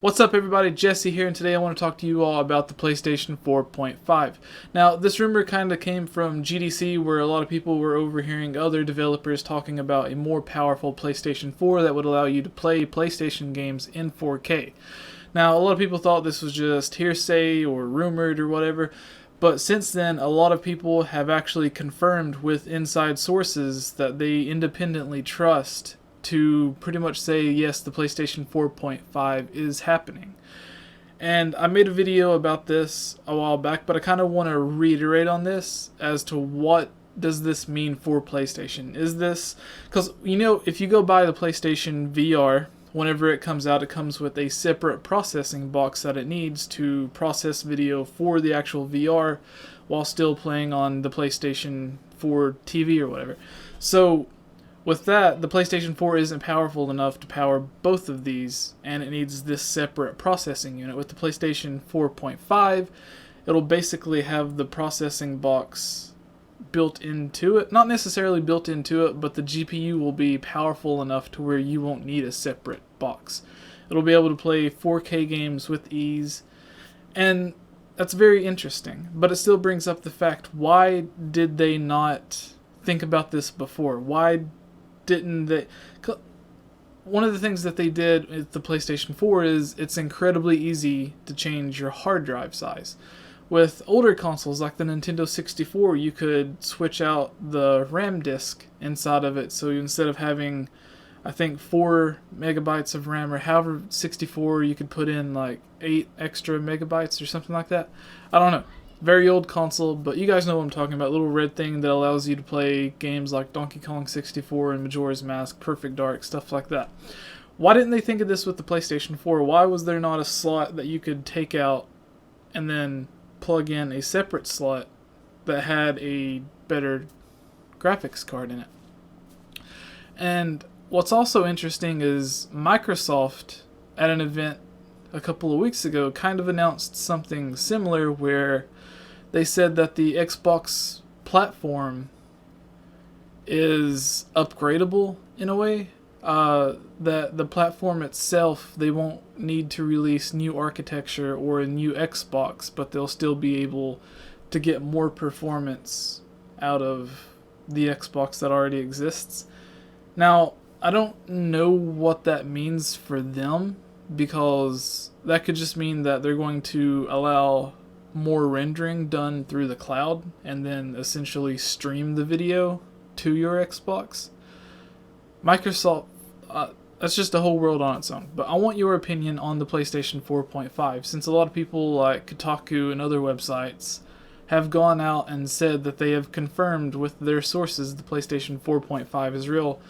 What's up everybody, Jesse here, and today I want to talk to you all about the PlayStation 4.5. Now, this rumor kind of came from GDC, where a lot of people were overhearing other developers talking about a more powerful PlayStation 4 that would allow you to play PlayStation games in 4K. Now, a lot of people thought this was just hearsay or rumored or whatever, but since then, a lot of people have actually confirmed with inside sources that they independently trust to pretty much say, yes, the PlayStation 4.5 is happening. And I made a video about this a while back, but I kind of want to reiterate on this as to what does this mean for PlayStation. Is this, because if you go buy the PlayStation VR, whenever it comes out, it comes with a separate processing box that it needs to process video for the actual VR while still playing on the PlayStation 4 TV or whatever. So with that, the PlayStation 4 isn't powerful enough to power both of these, and it needs this separate processing unit. With the PlayStation 4.5, it'll basically have the processing box built into it. Not necessarily built into it, but the GPU will be powerful enough to where you won't need a separate box. It'll be able to play 4K games with ease, and that's very interesting. But it still brings up the fact, why did they not think about this before? Why didn't they? One of the things that they did with the PlayStation 4 is it's incredibly easy to change your hard drive size. With older consoles like the Nintendo 64, you could switch out the RAM disk inside of it, so instead of having, I think, 4 megabytes of RAM, or however 64, you could put in like 8 extra megabytes or something like that. I don't know. Very old console, but you guys know what I'm talking about. Little red thing that allows you to play games like Donkey Kong 64 and Majora's Mask, Perfect Dark, stuff like that. Why didn't they think of this with the PlayStation 4? Why was there not a slot that you could take out and then plug in a separate slot that had a better graphics card in it? And what's also interesting is Microsoft, at an event a couple of weeks ago, kind of announced something similar, where they said that the Xbox platform is upgradable in a way. That the platform itself, they won't need to release new architecture or a new Xbox, but they'll still be able to get more performance out of the Xbox that already exists. Now, I don't know what that means for them, because that could just mean that they're going to allow more rendering done through the cloud and then essentially stream the video to your Xbox. Microsoft, that's just a whole world on its own. But I want your opinion on the PlayStation 4.5, since a lot of people like Kotaku and other websites have gone out and said that they have confirmed with their sources the PlayStation 4.5 is real.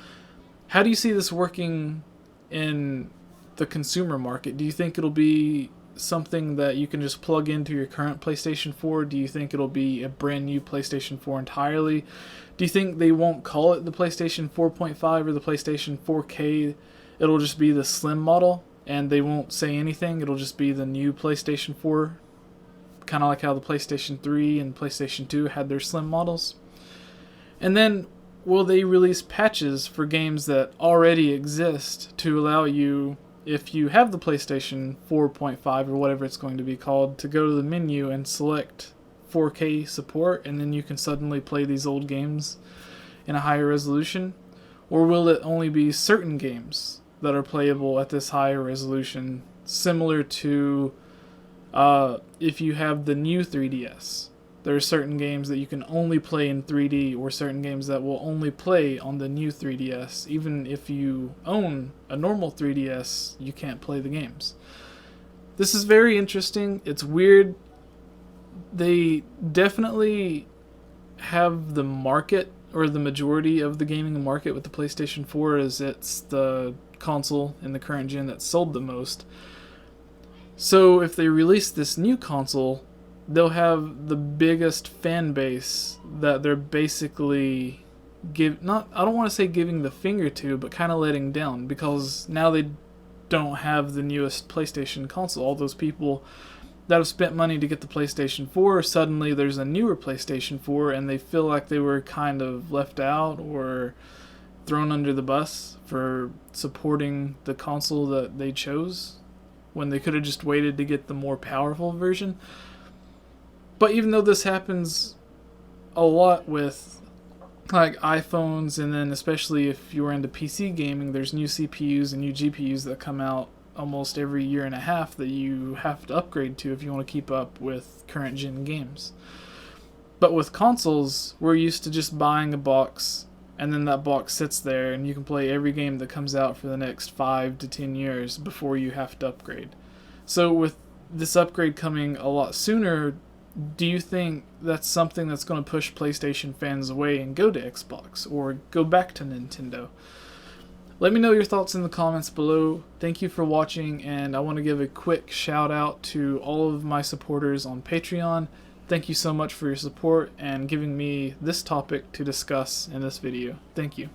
How do you see this working in the consumer market? Do you think it'll be something that you can just plug into your current PlayStation 4? Do you think it'll be a brand new PlayStation 4 entirely? Do you think they won't call it the PlayStation 4.5 or the PlayStation 4K? It'll just be the slim model and they won't say anything. It'll just be the new PlayStation 4, kind of like how the PlayStation 3 and PlayStation 2 had their slim models. And then will they release patches for games that already exist to allow you, if you have the PlayStation 4.5 or whatever it's going to be called, to go to the menu and select 4K support, and then you can suddenly play these old games in a higher resolution? Or will it only be certain games that are playable at this higher resolution, similar to if you have the new 3DS? There are certain games that you can only play in 3D, or certain games that will only play on the new 3DS. Even if you own a normal 3DS, you can't play the games. This is very interesting. It's weird. They definitely have the market, or the majority of the gaming market with the PlayStation 4, as it's the console in the current gen that sold the most. So if they release this new console, they'll have the biggest fan base that they're basically I don't want to say giving the finger to, but kind of letting down, because now they don't have the newest PlayStation console. All those people that have spent money to get the PlayStation 4, suddenly there's a newer PlayStation 4 and they feel like they were kind of left out or thrown under the bus for supporting the console that they chose. when they could have just waited to get the more powerful version. But even though this happens a lot with like iPhones, and then especially if you're into PC gaming, there's new CPUs and new GPUs that come out almost every year and a half that you have to upgrade to if you want to keep up with current gen games. But with consoles, we're used to just buying a box, and then that box sits there and you can play every game that comes out for the next 5 to 10 years before you have to upgrade. So with this upgrade coming a lot sooner, do you think that's something that's going to push PlayStation fans away and go to Xbox or go back to Nintendo? Let me know your thoughts in the comments below. Thank you for watching, and I want to give a quick shout out to all of my supporters on Patreon. Thank you so much for your support and giving me this topic to discuss in this video. Thank you.